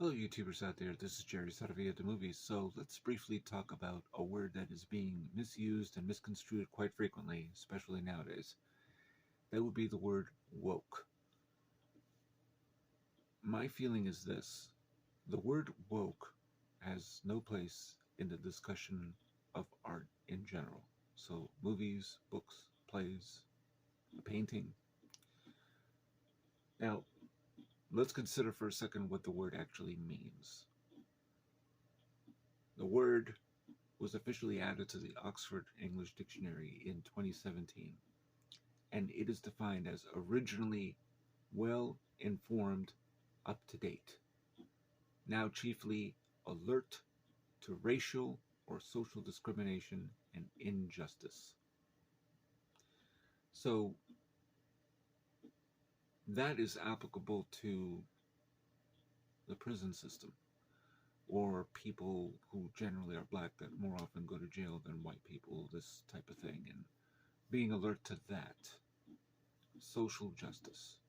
Hello, YouTubers out there. This is Jerry Saravia at the movies. So let's briefly talk about a word that is being misused and misconstrued quite frequently, especially nowadays. That would be the word woke. My feeling is this: the word woke has no place in the discussion of art in general. So movies, books, plays, a painting. Now, let's consider for a second what the word actually means. The word was officially added to the Oxford English Dictionary in 2017, and it is defined as originally well-informed, up-to-date, now chiefly alert to racial or social discrimination and injustice. So that is applicable to the prison system, or people who generally are black that more often go to jail than white people, this type of thing, and being alert to that. Social justice.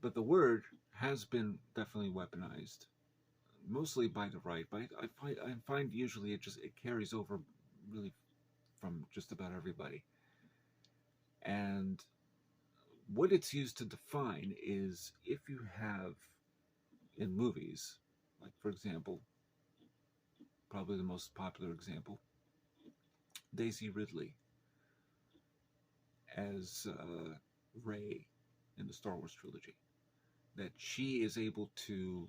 But the word has been definitely weaponized, mostly by the right. But I find usually it carries over really from just about everybody. And what it's used to define is if you have in movies, like for example, probably the most popular example, Daisy Ridley as Rey in the Star Wars trilogy, that she is able to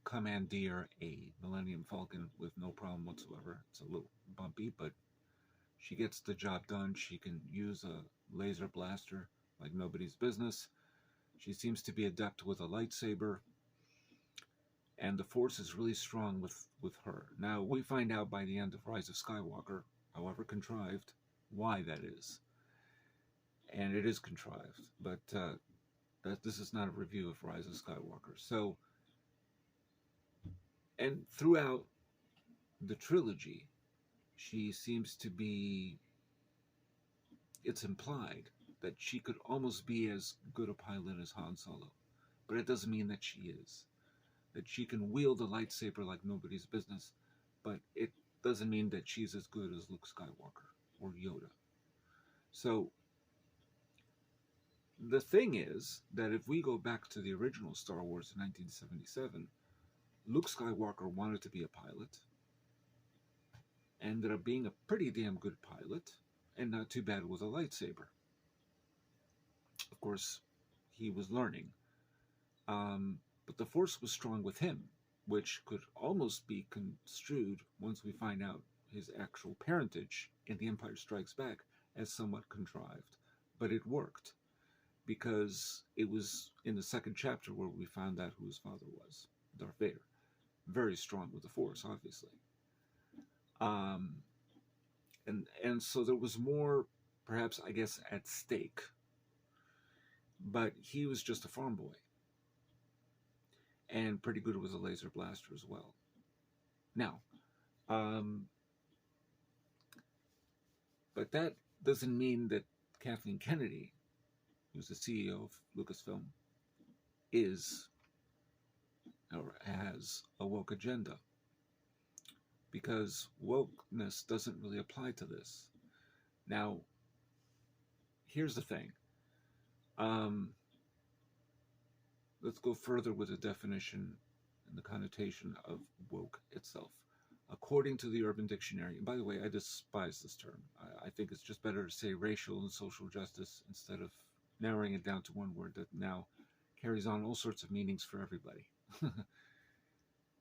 commandeer a Millennium Falcon with no problem whatsoever. It's a little bumpy, but she gets the job done. She can use a laser blaster like nobody's business. She seems to be adept with a lightsaber, and the Force is really strong with her. Now, we find out by the end of Rise of Skywalker, however contrived, why that is. And it is contrived, but this is not a review of Rise of Skywalker. So, and throughout the trilogy, she seems to be, it's implied that she could almost be as good a pilot as Han Solo. But it doesn't mean that she is. That she can wield a lightsaber like nobody's business, but it doesn't mean that she's as good as Luke Skywalker or Yoda. So, the thing is that if we go back to the original Star Wars in 1977, Luke Skywalker wanted to be a pilot, ended up being a pretty damn good pilot, and not too bad with a lightsaber. Of course, he was learning. But the Force was strong with him, which could almost be construed, once we find out his actual parentage in The Empire Strikes Back, as somewhat contrived. But it worked, because it was in the second chapter where we found out who his father was, Darth Vader. Very strong with the Force, obviously. And so there was more, perhaps, I guess, at stake. But he was just a farm boy, and pretty good with a laser blaster as well. Now, but that doesn't mean that Kathleen Kennedy, who's the CEO of Lucasfilm, is or has a woke agenda, because wokeness doesn't really apply to this. Now, here's the thing. Let's go further with the definition and the connotation of woke itself. According to the Urban Dictionary, and by the way, I despise this term. I think it's just better to say racial and social justice instead of narrowing it down to one word that now carries on all sorts of meanings for everybody.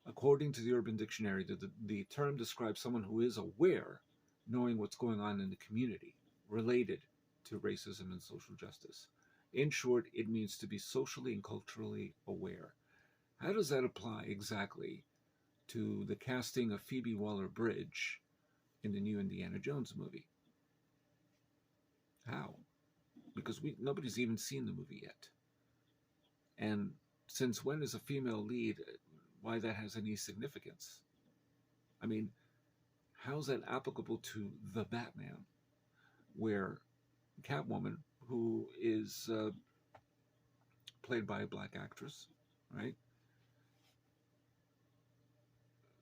According to the Urban Dictionary, the term describes someone who is aware, knowing what's going on in the community related to racism and social justice. In short, it means to be socially and culturally aware. How does that apply exactly to the casting of Phoebe Waller-Bridge in the new Indiana Jones movie? How? Because nobody's even seen the movie yet. And since when is a female lead, why that has any significance? I mean, how's that applicable to The Batman, where Catwoman, who is played by a black actress, right?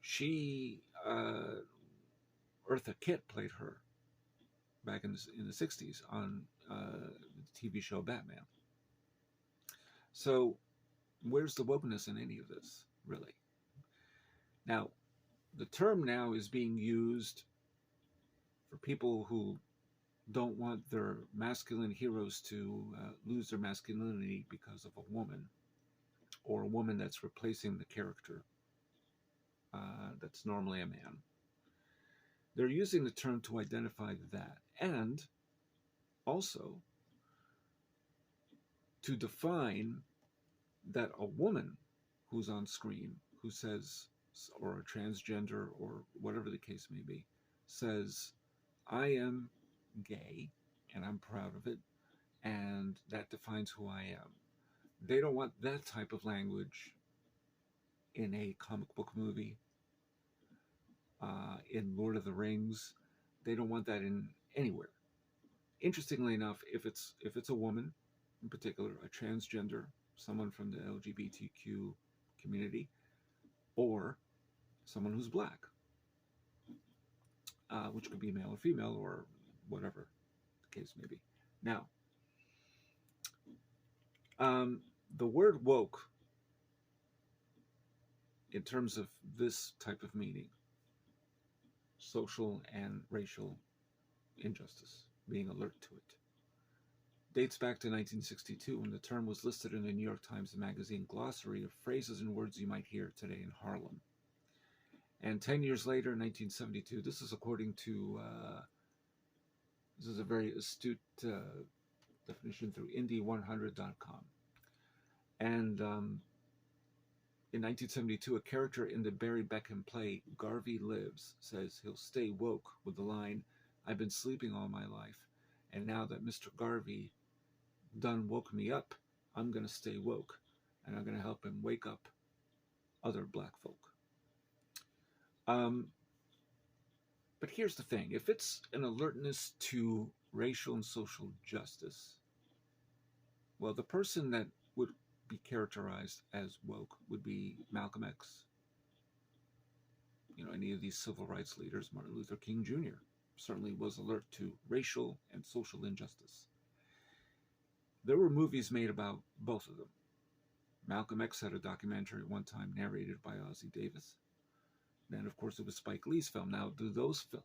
She, Eartha Kitt played her back in the 60s on the TV show Batman. So where's the wokeness in any of this, really? Now, the term now is being used for people who don't want their masculine heroes to lose their masculinity because of a woman, or a woman that's replacing the character that's normally a man. They're using the term to identify that, and also to define that a woman who's on screen who says, or a transgender or whatever the case may be, says, I am gay and I'm proud of it, and that defines who I am. They don't want that type of language in a comic book movie, in Lord of the Rings. They don't want that in anywhere. Interestingly enough, if it's a woman, in particular, a transgender, someone from the LGBTQ community, or someone who's black, which could be male or female or whatever the case may be. Now, the word woke, in terms of this type of meaning, social and racial injustice, being alert to it, dates back to 1962 when the term was listed in the New York Times Magazine glossary of phrases and words you might hear today in Harlem. And 10 years later, in 1972, this is according to, this is a very astute definition through indie100.com. And in 1972, a character in the Barry Beckham play Garvey Lives says he'll stay woke with the line, I've been sleeping all my life, and now that Mr. Garvey done woke me up, I'm going to stay woke, and I'm going to help him wake up other black folk. But here's the thing. If it's an alertness to racial and social justice, well, the person that would be characterized as woke would be Malcolm X. You know, any of these civil rights leaders, Martin Luther King Jr. certainly was alert to racial and social injustice. There were movies made about both of them. Malcolm X had a documentary at one time narrated by Ossie Davis. Then, of course, it was Spike Lee's film. Now,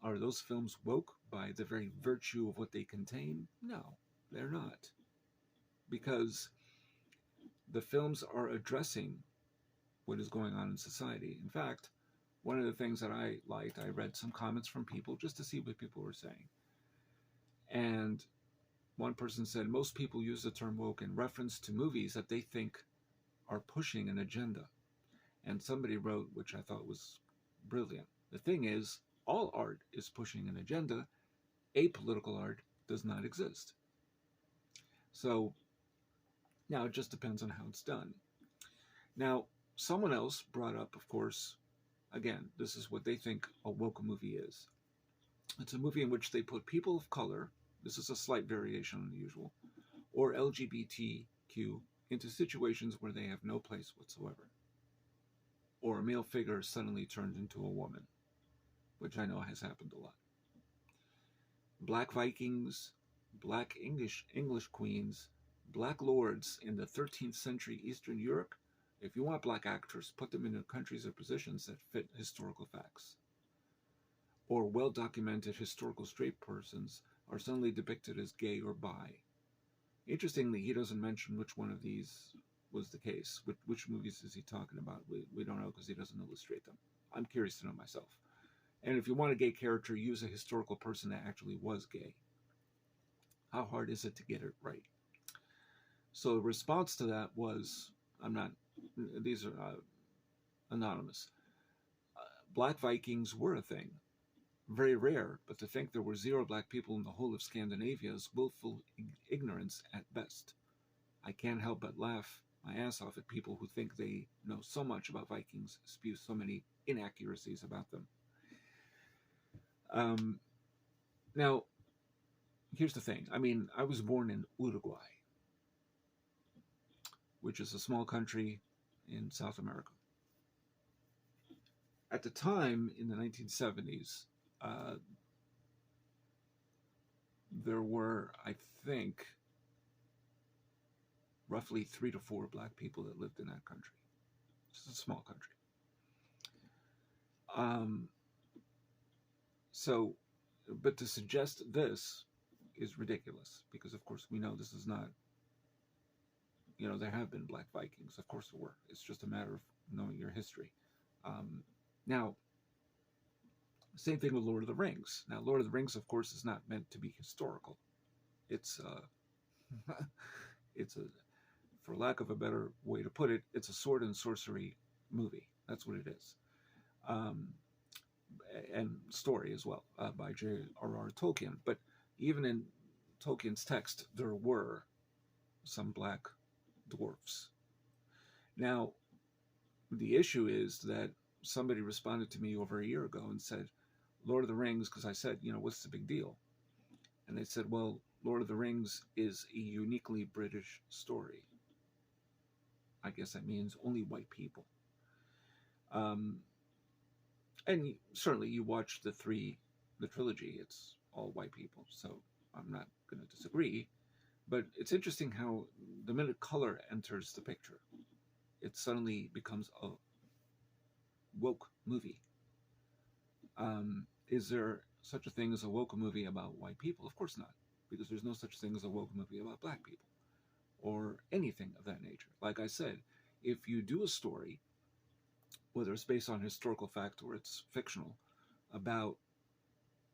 are those films woke by the very virtue of what they contain? No, they're not. Because the films are addressing what is going on in society. In fact, one of the things that I liked, I read some comments from people just to see what people were saying. And one person said, most people use the term woke in reference to movies that they think are pushing an agenda. And somebody wrote, which I thought was brilliant, the thing is, all art is pushing an agenda. Apolitical art does not exist. So now it just depends on how it's done. Now, someone else brought up, of course, again, this is what they think a woke movie is. It's a movie in which they put people of color, this is a slight variation on the usual, or LGBTQ into situations where they have no place whatsoever. Or a male figure suddenly turned into a woman, which I know has happened a lot. Black Vikings, black English queens, black lords in the 13th century Eastern Europe. If you want black actors, put them in countries or positions that fit historical facts. Or well-documented historical straight persons are suddenly depicted as gay or bi. Interestingly, he doesn't mention which one of these was the case. Which movies is he talking about? We don't know because he doesn't illustrate them. I'm curious to know myself. And if you want a gay character, use a historical person that actually was gay. How hard is it to get it right? So the response to that was, these are anonymous. Black Vikings were a thing. Very rare, but to think there were 0 black people in the whole of Scandinavia is willful ignorance at best. I can't help but laugh my ass off at people who think they know so much about Vikings, spew so many inaccuracies about them. Now, here's the thing. I mean, I was born in Uruguay, which is a small country in South America. At the time, in the 1970s, there were, I think, roughly 3 to 4 black people that lived in that country. It's a small country. But to suggest this is ridiculous, because of course we know this is not, there have been black Vikings, of course there were. It's just a matter of knowing your history. Now, same thing with Lord of the Rings. Now, Lord of the Rings, of course, is not meant to be historical. It's for lack of a better way to put it, it's a sword and sorcery movie. That's what it is. And story as well, by J.R.R. Tolkien. But even in Tolkien's text, there were some black dwarfs. Now, the issue is that somebody responded to me over a year ago and said, Lord of the Rings, because I said, what's the big deal? And they said, well, Lord of the Rings is a uniquely British story. I guess that means only white people. And certainly you watch the trilogy, it's all white people, so I'm not going to disagree. But it's interesting how the minute color enters the picture, it suddenly becomes a woke movie. Is there such a thing as a woke movie about white people? Of course not, because there's no such thing as a woke movie about black people or anything of that nature. Like I said, if you do a story, whether it's based on historical fact or it's fictional, about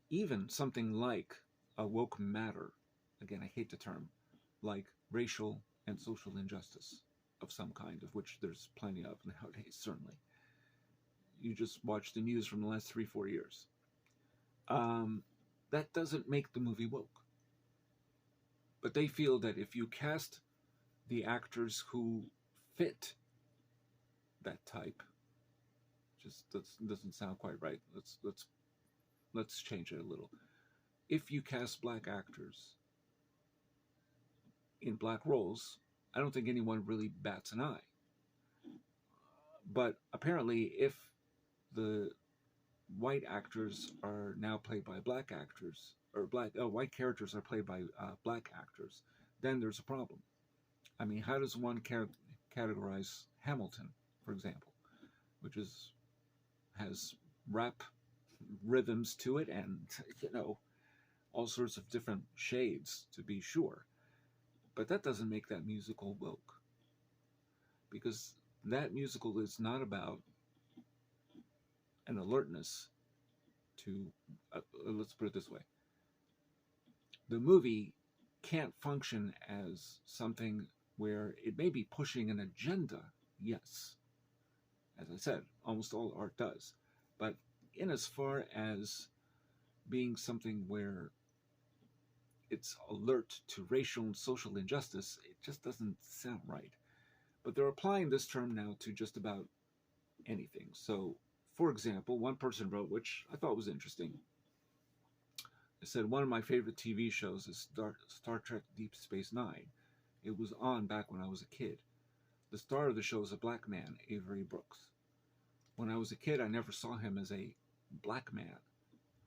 even something like a woke matter, again, I hate the term, like racial and social injustice of some kind, of which there's plenty of nowadays, certainly. You just watch the news from the last 3-4 years. That doesn't make the movie woke. But they feel that if you cast the actors who fit that type, just doesn't sound quite right. Let's change it a little. If you cast black actors in black roles, I don't think anyone really bats an eye. But apparently, if the white actors are now played by black actors, or white characters are played by black actors, then there's a problem. I mean, how does one categorize Hamilton, for example, which has rap rhythms to it and, all sorts of different shades, to be sure. But that doesn't make that musical woke. Because that musical is not about an alertness to, let's put it this way. The movie can't function as something where it may be pushing an agenda, yes. As I said, almost all art does. But in as far as being something where it's alert to racial and social injustice, it just doesn't sound right. But they're applying this term now to just about anything. So, for example, one person wrote, which I thought was interesting. It said, one of my favorite TV shows is Star Trek Deep Space Nine. It was on back when I was a kid. The star of the show is a black man, Avery Brooks. When I was a kid, I never saw him as a black man.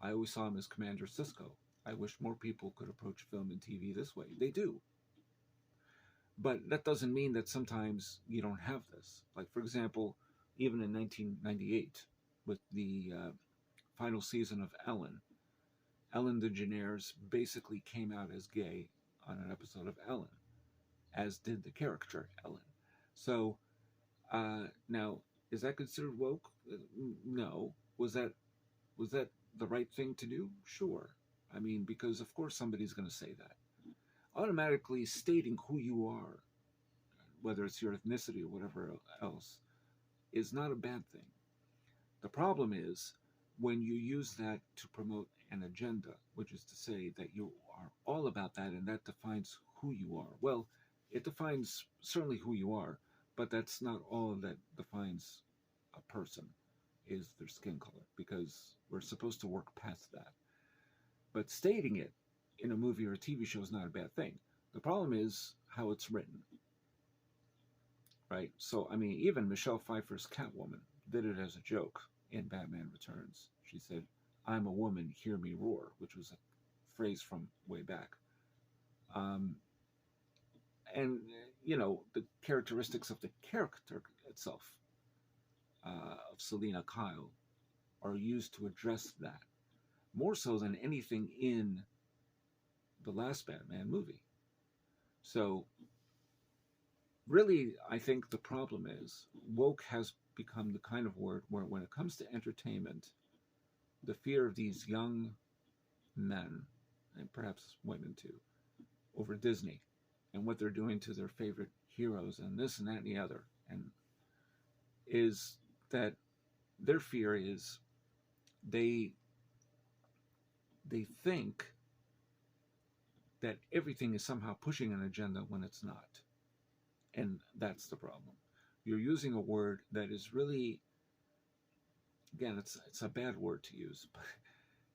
I always saw him as Commander Sisko. I wish more people could approach film and TV this way. They do. But that doesn't mean that sometimes you don't have this. Like, for example, even in 1998, with the final season of Ellen DeGeneres basically came out as gay on an episode of Ellen, as did the character Ellen. So, now, is that considered woke? No. Was that the right thing to do? Sure. I mean, because of course somebody's going to say that. Automatically stating who you are, whether it's your ethnicity or whatever else, is not a bad thing. The problem is when you use that to promote an agenda, which is to say that you are all about that and that defines who you are. Well, it defines certainly who you are, but that's not all that defines a person, is their skin color, because we're supposed to work past that. But stating it in a movie or a TV show is not a bad thing. The problem is how it's written. right? So, I mean, even Michelle Pfeiffer's Catwoman did it as a joke in Batman Returns. She said, "I'm a woman, hear me roar," which was a phrase from way back. Um, and, the characteristics of the character itself, of Selina Kyle, are used to address that more so than anything in the last Batman movie. So, really, I think the problem is woke has become the kind of word where, when it comes to entertainment, the fear of these young men, and perhaps women too, over Disney and what they're doing to their favorite heroes and this and that and the other, and is that their fear is they they think that everything is somehow pushing an agenda when it's not. And that's the problem. You're using a word that is really, again, it's a bad word to use, but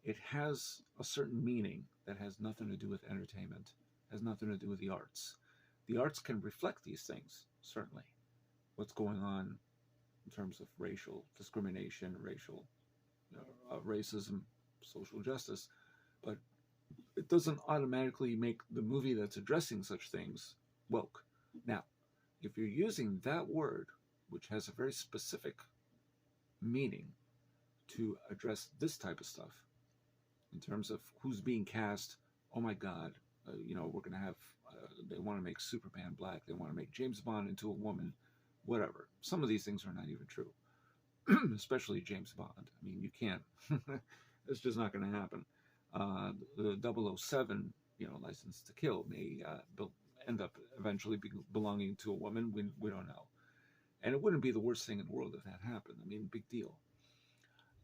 it has a certain meaning that has nothing to do with entertainment, has nothing to do with the arts. The arts can reflect these things, certainly. What's going on in terms of racial discrimination, racial racism, social justice, but it doesn't automatically make the movie that's addressing such things woke. Now, if you're using that word, which has a very specific meaning to address this type of stuff, in terms of who's being cast, oh my God, we're going to have, they want to make Superman black, they want to make James Bond into a woman, whatever. Some of these things are not even true, especially James Bond. I mean, you can't, it's just not going to happen. The 007, License to Kill may end up eventually belonging to a woman. We don't know. And it wouldn't be the worst thing in the world if that happened. I mean, big deal.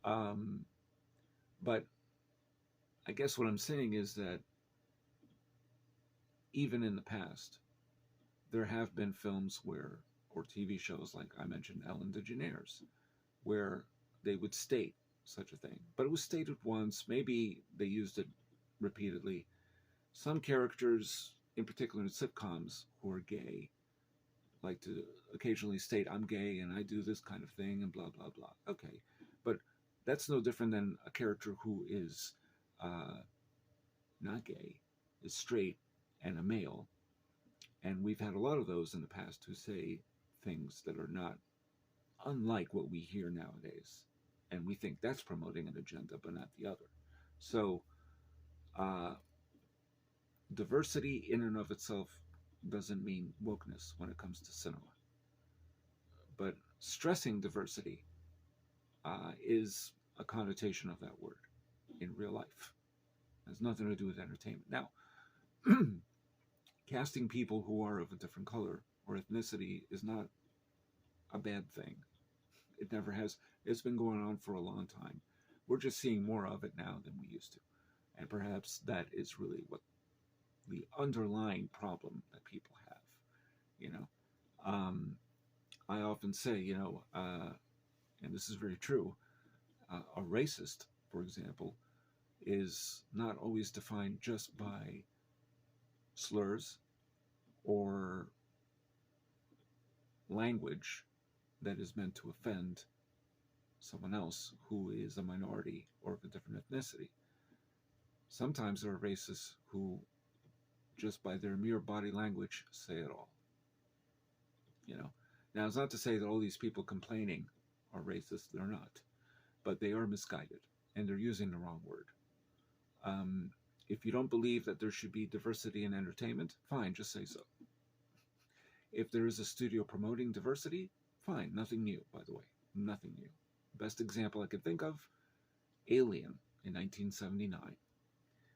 But I guess what I'm saying is that even in the past, there have been films where, or TV shows like I mentioned, Ellen DeGeneres, where they would state such a thing. But it was stated once, maybe they used it repeatedly. Some characters, in particular in sitcoms, who are gay, like to occasionally state, I'm gay and I do this kind of thing and blah, blah, blah. Okay. But that's no different than a character who is not gay, is straight and a male. And we've had a lot of those in the past who say things that are not unlike what we hear nowadays. And we think that's promoting an agenda, but not the other. So, diversity in and of itself doesn't mean wokeness when it comes to cinema. But stressing diversity is a connotation of that word in real life. It has nothing to do with entertainment. Now, casting people who are of a different color or ethnicity is not a bad thing. It never has. It's been going on for a long time. We're just seeing more of it now than we used to. And perhaps that is really what the underlying problem that people have. I often say, and this is very true, a racist, for example, is not always defined just by slurs or language that is meant to offend someone else who is a minority or of a different ethnicity. Sometimes there are racists who, just by their mere body language, say it all. Now, it's not to say that all these people complaining are racist. They're not. But they are misguided, and they're using the wrong word. If you don't believe that there should be diversity in entertainment, fine, just say so. If there is a studio promoting diversity, fine, nothing new, by the way, nothing new. Best example I could think of, Alien in 1979,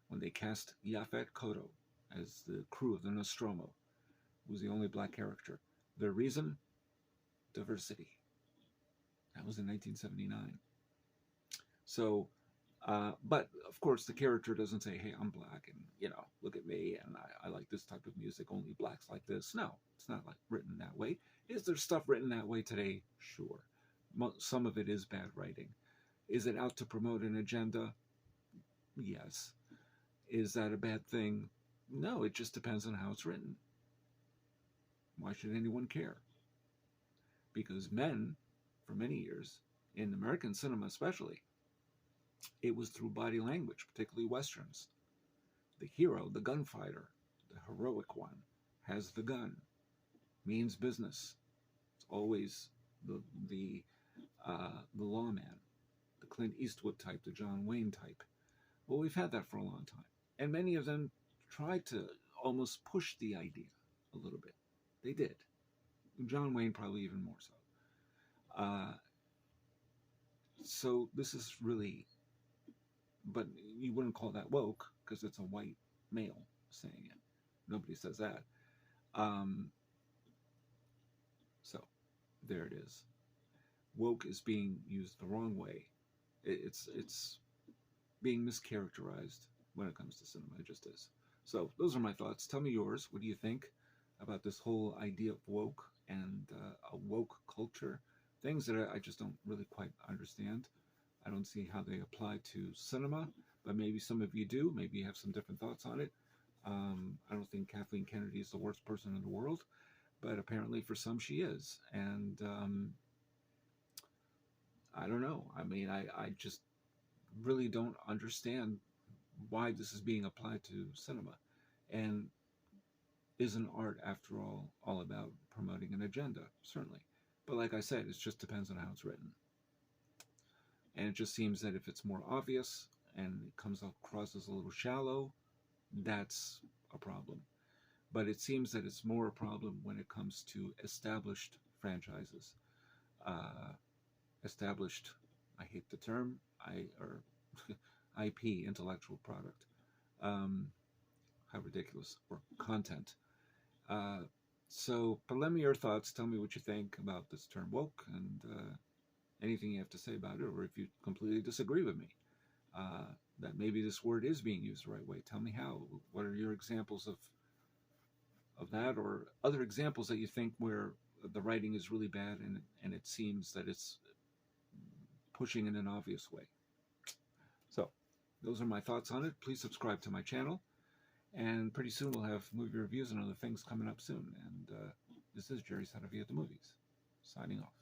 when they cast Yaphet Kotto as the crew of the Nostromo, who was the only black character. Their reason? Diversity. That was in 1979. So, but of course the character doesn't say, hey, I'm black and, look at me and I like this type of music, only blacks like this. No, it's not like written that way. Is there stuff written that way today? Sure. Some of it is bad writing. Is it out to promote an agenda? Yes. Is that a bad thing? No, it just depends on how it's written. Why should anyone care? because men, for many years, in American cinema especially, it was through body language, particularly Westerns. The hero, the gunfighter, the heroic one, has the gun, means business. It's always the lawman, the Clint Eastwood type, the John Wayne type. Well, we've had that for a long time. And many of them tried to almost push the idea a little bit. They did. John Wayne probably even more so. So this is really, but you wouldn't call that woke because it's a white male saying it. Nobody says that. So there it is. Woke is being used the wrong way. It's being mischaracterized when it comes to cinema. It just is. So those are my thoughts. Tell me yours. What do you think about this whole idea of woke and a woke culture? Things that I just don't really quite understand. I don't see how they apply to cinema, but maybe some of you do. Maybe you have some different thoughts on it. I don't think Kathleen Kennedy is the worst person in the world, but apparently for some she is. And I don't know. I mean, I just really don't understand why this is being applied to cinema. And isn't art, after all about promoting an agenda? Certainly. But like I said, it just depends on how it's written. And it just seems that if it's more obvious and it comes across as a little shallow, that's a problem. But it seems that it's more a problem when it comes to established franchises. Established, I hate the term, IP, intellectual product. How ridiculous. Or content. But let me your thoughts. Tell me what you think about this term woke and anything you have to say about it, or if you completely disagree with me. That maybe this word is being used the right way. Tell me how. What are your examples of that, or other examples that you think where the writing is really bad and it seems that it's pushing in an obvious way. So those are my thoughts on it. Please subscribe to my channel. And pretty soon we'll have movie reviews and other things coming up soon. And this is Jerry Saravia at the Movies, signing off.